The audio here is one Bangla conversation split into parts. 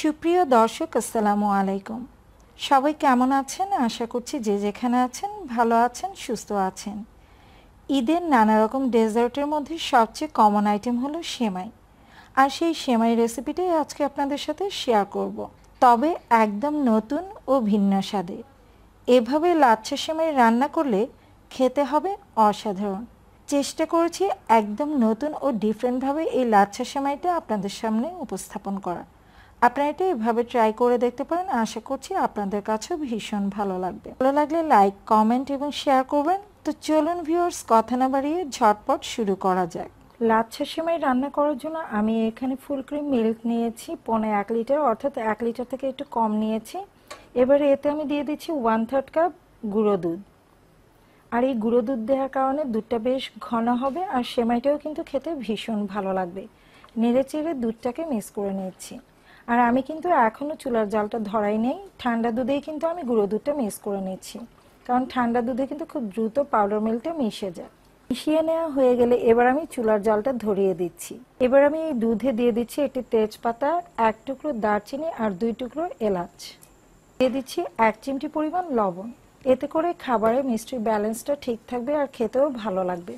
সুপ্রিয় দর্শক, আসসালামু আলাইকুম। সবাই কেমন আছেন? আশা করছি যে যেখানে আছেন ভালো আছেন, সুস্থ আছেন। ঈদের নানা রকম ডেজার্টের মধ্যে সবচেয়ে কমন আইটেম হলো সেমাই। আর সেই সেমাই রেসিপিটাই আজকে আপনাদের সাথে শেয়ার করব, তবে একদম নতুন ও ভিন্ন স্বাদে। এভাবে লাচ্ছা সেমাই রান্না করলে খেতে হবে অসাধারণ। চেষ্টা করেছি একদম নতুন ও ডিফারেন্টভাবে এই লাচ্ছা সেমাইটা আপনাদের সামনে উপস্থাপন করা। আপনারা এটা এভাবে ট্রাই করে দেখতে পারেন। আশা করছি আপনাদের কাছেও ভীষণ ভালো লাগবে। ভালো লাগলে লাইক, কমেন্ট এবং শেয়ার করবেন। তো চলুন ভিউয়ার্স, কথা না বাড়িয়ে ঝটপট শুরু করা যাক। লাচ্ছা সেমাই রান্না করার জন্য আমি এখানে ফুল ক্রিম মিল্ক নিয়েছি 1.5 লিটার, অর্থাৎ 1 লিটার থেকে একটু কম নিয়েছি। এবারে এতে আমি দিয়ে দিচ্ছি 1/3 কাপ গুঁড়ো দুধ। আর এই গুঁড়ো দুধ দেওয়ার কারণে দুধটা বেশ ঘন হবে আর সেমাইটাও কিন্তু খেতে ভীষণ ভালো লাগবে। নেড়ে চেড়ে দুধটাকে মিক্স করে নিচ্ছি। আর আমি কিন্তু এখনও চুলার জালটা ধরাই নেই, ঠান্ডা দুধেই কিন্তু আমি গুঁড়ো দুধটা মিক্স করে নিচ্ছি, কারণ ঠান্ডা দুধে কিন্তু খুব দ্রুত পাউডার মিল্কটা মিশে যায়। মিশিয়ে নেওয়া হয়ে গেলে এবার আমি চুলার জালটা ধরিয়ে দিচ্ছি। এবার আমি এই দুধে দিয়ে দিচ্ছি একটি তেজপাতা, 1 টুকরো দারচিনি আর 2 টুকরো এলাচ। দিয়ে দিচ্ছি 1 চিমটি পরিমাণ লবণ। এতে করে খাবারে মিষ্টির ব্যালেন্সটা ঠিক থাকবে আর খেতেও ভালো লাগবে।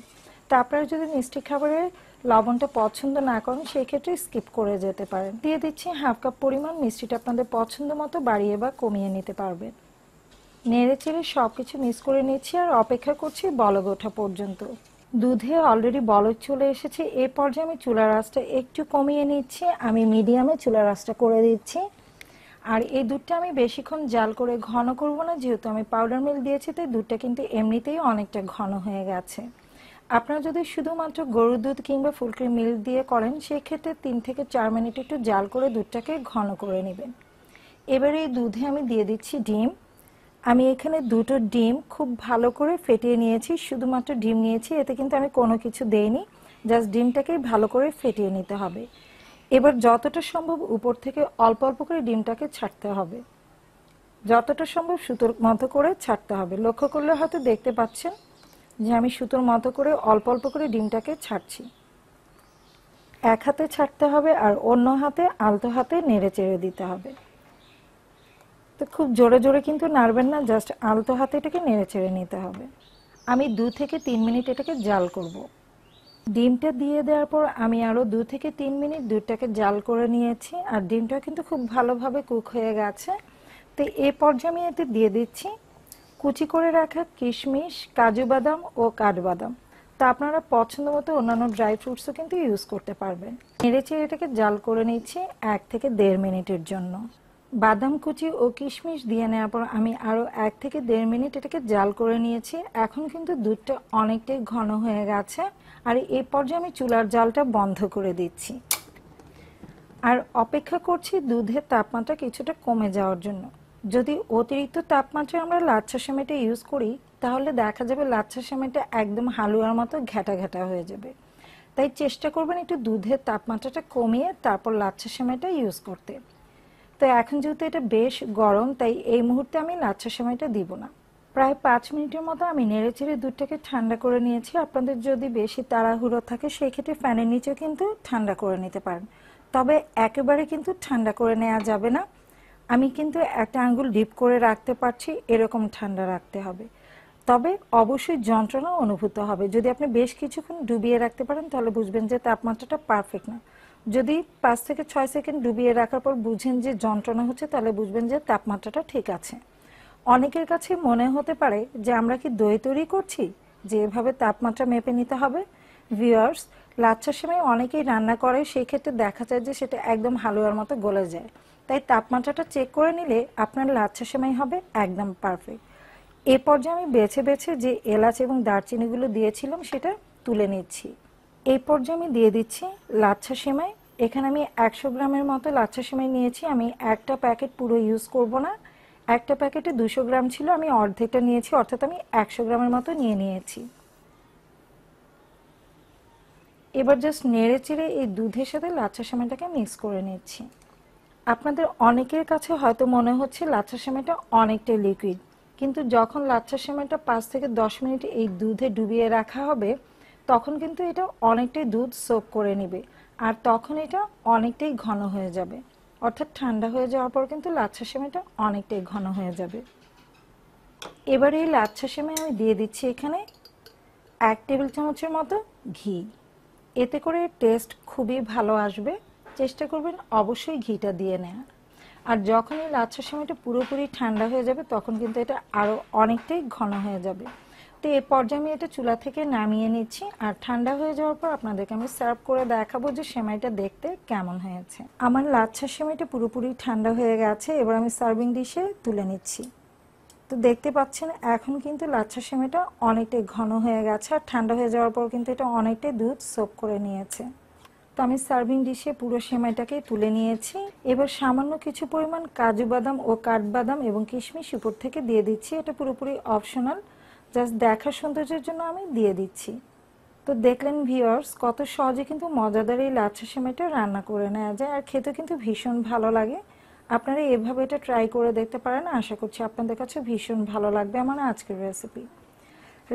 তা আপনারা যদি মিষ্টি খাবারে লবণটা পছন্দ না করেন সেই ক্ষেত্রে স্কিপ করে যেতে পারেন। দিয়ে দিচ্ছি 1/2 কাপ পরিমাণ। মিষ্টিটা আপনাদের পছন্দ মতো বাড়িয়ে বা কমিয়ে নিতে পারবেন। নেড়ে চেড়ে সবকিছু মিক্স করে নিচ্ছি আর অপেক্ষা করছি বলক ওঠা পর্যন্ত। দুধে অলরেডি বলক চলে এসেছে। এই পর্যায়ে আমি চুলার আঁচটা একটু কমিয়ে নিচ্ছি। আমি মিডিয়ামে চুলার আঁচটা করে দিচ্ছি। আর এই দুধটা আমি বেশিক্ষণ জাল করে ঘন করব না, যেহেতু আমি পাউডার মিল্ক দিয়েছি, তাই দুধটা কিন্তু এমনিতেই অনেকটা ঘন হয়ে গেছে। আপনারা যদি শুধুমাত্র গরুর দুধ কিংবা ফুল ক্রিম মিল্ক দিয়ে করেন সেই ক্ষেত্রে 3 থেকে 4 মিনিট একটু জাল করে দুধটাকে ঘন করে নেবেন। এবারে এই দুধে আমি দিয়ে দিচ্ছি ডিম। আমি এখানে 2টো ডিম খুব ভালো করে ফেটিয়ে নিয়েছি। শুধুমাত্র ডিম নিয়েছি, এতে কিন্তু আমি কোনো কিছু দেইনি, জাস্ট ডিমটাকেই ভালো করে ফেটিয়ে নিতে হবে। এবার যতটা সম্ভব উপর থেকে অল্প অল্প করে ডিমটাকে ছাড়তে হবে, যতটা সম্ভব সুতোর মতো করে ছাড়তে হবে। লক্ষ্য করলে হয়তো দেখতে পাচ্ছেন যে আমি সুতোর মতো করে অল্প অল্প করে ডিমটাকে ছাড়ছি। এক হাতে ছাড়তে হবে আর অন্য হাতে আলতো হাতে নেড়ে চেড়ে দিতে হবে। তো খুব জোরে জোরে কিন্তু নাড়বেন না, জাস্ট আলতো হাতে এটাকে নেড়ে চেড়ে নিতে হবে। আমি 2 থেকে 3 মিনিট এটাকে জাল করব। ডিমটা দিয়ে দেওয়ার পর আমি আরও 2 থেকে 3 মিনিট দুধটাকে জাল করে নিয়েছি আর ডিমটা কিন্তু খুব ভালোভাবে কুক হয়ে গেছে। তো এই পর্যায়ে আমি এতে দিয়ে দিচ্ছি কুচি করে রাখা কিশমিশ, কাজু বাদাম ও কাঠবাদাম। তা আপনারা পছন্দ মতো অন্যান্য ড্রাই ফ্রুটসও কিন্তু ইউজ করতে পারবেন। নেড়েচেড়ে এটাকে জাল করে নিচ্ছি 1 থেকে 1.5 মিনিটের জন্য। বাদাম কুচি ও কিশমিশ দিয়ে নেওয়ার পর আমি আরও 1 থেকে 1.5 মিনিট এটাকে জাল করে নিয়েছি। এখন কিন্তু দুধটা অনেকটাই ঘন হয়ে গেছে আর এই পর্যায়ে আমি চুলার জালটা বন্ধ করে দিচ্ছি আর অপেক্ষা করছি দুধের তাপমাত্রা কিছুটা কমে যাওয়ার জন্য। যদি অতিরিক্ত তাপমাত্রায় আমরা লাচ্ছা সেমাইটা ইউজ করি তাহলে দেখা যাবে লাচ্ছা সেমাইটা একদম হালুয়ার মতো ঘ্যাটা ঘ্যাটা হয়ে যাবে। তাই চেষ্টা করবেন একটু দুধের তাপমাত্রাটা কমিয়ে তারপর লাচ্ছা সেমাইটা ইউজ করতে। তো এখন যেহেতু এটা বেশ গরম, তাই এই মুহূর্তে আমি লাচ্ছা সেমাইটা দিব না। প্রায় 5 মিনিটের মতো আমি নেড়ে চেড়ে দুধটাকে ঠান্ডা করে নিয়েছি। আপনাদের যদি বেশি তাড়াহুড়ো থাকে সেই ক্ষেত্রে ফ্যানের নিচেও কিন্তু ঠান্ডা করে নিতে পারেন, তবে একেবারে কিন্তু ঠান্ডা করে নেওয়া যাবে না। আমি কিন্তু একটা আঙ্গুল ডিপ করে রাখতে পারছি, এরকম ঠান্ডা রাখতে হবে। তবে অবশ্যই যন্ত্রণা অনুভূত হবে। যদি আপনি বেশ কিছুক্ষণ ডুবিয়ে রাখতে পারেন তাহলে বুঝবেন যে তাপমাত্রাটা পারফেক্ট না। যদি 5 থেকে 6 সেকেন্ড ডুবিয়ে রাখার পর বুঝেন যে যন্ত্রণা হচ্ছে তাহলে বুঝবেন যে তাপমাত্রাটা ঠিক আছে। অনেকের কাছে মনে হতে পারে যে আমরা কি দই তৈরি করছি, যে এভাবে তাপমাত্রা মেপে নিতে হবে। ভিউয়ার্স, লাচ্ছা সেমাই অনেকেই রান্না করে, সেই ক্ষেত্রে দেখা যায় যে সেটা একদম হালুয়ার মতো গলে যায়। তাই তাপমাত্রাটা চেক করে নিলে আপনার লাচ্ছা সেমাই হবে একদম পারফেক্ট। এই পর্যায়ে আমি বেছে বেছে যে এলাচ এবং দারচিনিগুলো দিয়েছিলাম সেটা তুলে নিচ্ছি। এই পর্যায়ে আমি দিয়ে দিচ্ছি লাচ্ছা সেমাই। এখানে আমি 100 গ্রামের মতো লাচ্ছা সেমাই নিয়েছি। আমি একটা প্যাকেট পুরো ইউজ করব না, একটা প্যাকেটে 200 গ্রাম ছিল, আমি অর্ধেকটা নিয়েছি, অর্থাৎ আমি 100 গ্রামের মতো নিয়েছি। এবার জাস্ট নেড়ে চেড়ে এই দুধের সাথে লাচ্ছা সেমাইটাকে মিক্স করে নিচ্ছি। আপনাদের অনেকের কাছে হয়তো মনে হচ্ছে লাচ্ছা সেমাইটা অনেকটাই লিকুইড, কিন্তু যখন লাচ্ছা সেমাইটা 5 থেকে 10 মিনিট এই দুধে ডুবিয়ে রাখা হবে তখন কিন্তু এটা অনেকটাই দুধ সোক করে নেবে আর তখন এটা অনেকটাই ঘন হয়ে যাবে। অর্থাৎ ঠান্ডা হয়ে যাওয়ার পর কিন্তু লাচ্ছা সেমাইটা অনেকটাই ঘন হয়ে যাবে। এবার এই লাচ্ছা সেমাই আমি দিয়ে দিচ্ছি এখানে 1 টেবিল চামচের মতো ঘি। এতে করে টেস্ট খুবই ভালো আসবে। চেষ্টা করবেন অবশ্যই ঘিটা দিয়ে নেওয়ার। আর যখন এই লাচ্ছা সেমাইটা পুরোপুরি ঠান্ডা হয়ে যাবে তখন কিন্তু এটা আরও অনেকটাই ঘন হয়ে যাবে। তো এই পর্যায়ে আমি এটা চুলা থেকে নামিয়ে নিচ্ছি, আর ঠান্ডা হয়ে যাওয়ার পর আপনাদেরকে আমি সার্ভ করে দেখাবো যে সেমাইটা দেখতে কেমন হয়েছে। আমার লাচ্ছা সেমাইটা পুরোপুরি ঠান্ডা হয়ে গেছে, এবার আমি সার্ভিং ডিশে তুলে নিচ্ছি। তো দেখতে পাচ্ছেন এখন কিন্তু লাচ্ছা সেমাইটা অনেকটাই ঘন হয়ে গেছে, আর ঠান্ডা হয়ে যাওয়ার পর কিন্তু এটা অনেকটাই দুধ সোক করে নিয়েছে। তো আমি সার্ভিং ডিশে পুরো সেমাইটাকে তুলে নিয়েছি। এবার সামান্য কিছু পরিমাণ কাজু বাদাম ও কাঠবাদাম এবং কিশমিশ উপর থেকে দিয়ে দিচ্ছি। এটা পুরোপুরি অপশনাল, জাস্ট দেখার সৌন্দর্যের জন্য আমি দিয়ে দিচ্ছি। তো দেখলেন ভিউয়ার্স, কত সহজে কিন্তু মজাদার এই লাচ্ছা সেমাইটা রান্না করে নেওয়া যায়, আর খেতে কিন্তু ভীষণ ভালো লাগে। আপনারা এভাবে এটা ট্রাই করে দেখতে পারেন। আশা করছি আপনাদের কাছে ভীষণ ভালো লাগবে আমার আজকের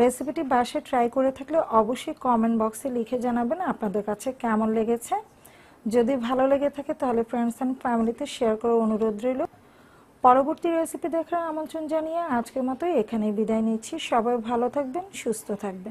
রেসিপিটি বাসায় ট্রাই করে থাকলে অবশ্যই কমেন্ট বক্সে লিখে জানাবেন আপনাদের কাছে কেমন লেগেছে। যদি ভালো লেগে থাকে তাহলে ফ্রেন্ডস অ্যান্ড ফ্যামিলিতে শেয়ার করার অনুরোধ রইল। পরবর্তী রেসিপি দেখার আমন্ত্রণ জানিয়ে আজকের মতো এখানেই বিদায় নিচ্ছি। সবাই ভালো থাকবেন, সুস্থ থাকবেন।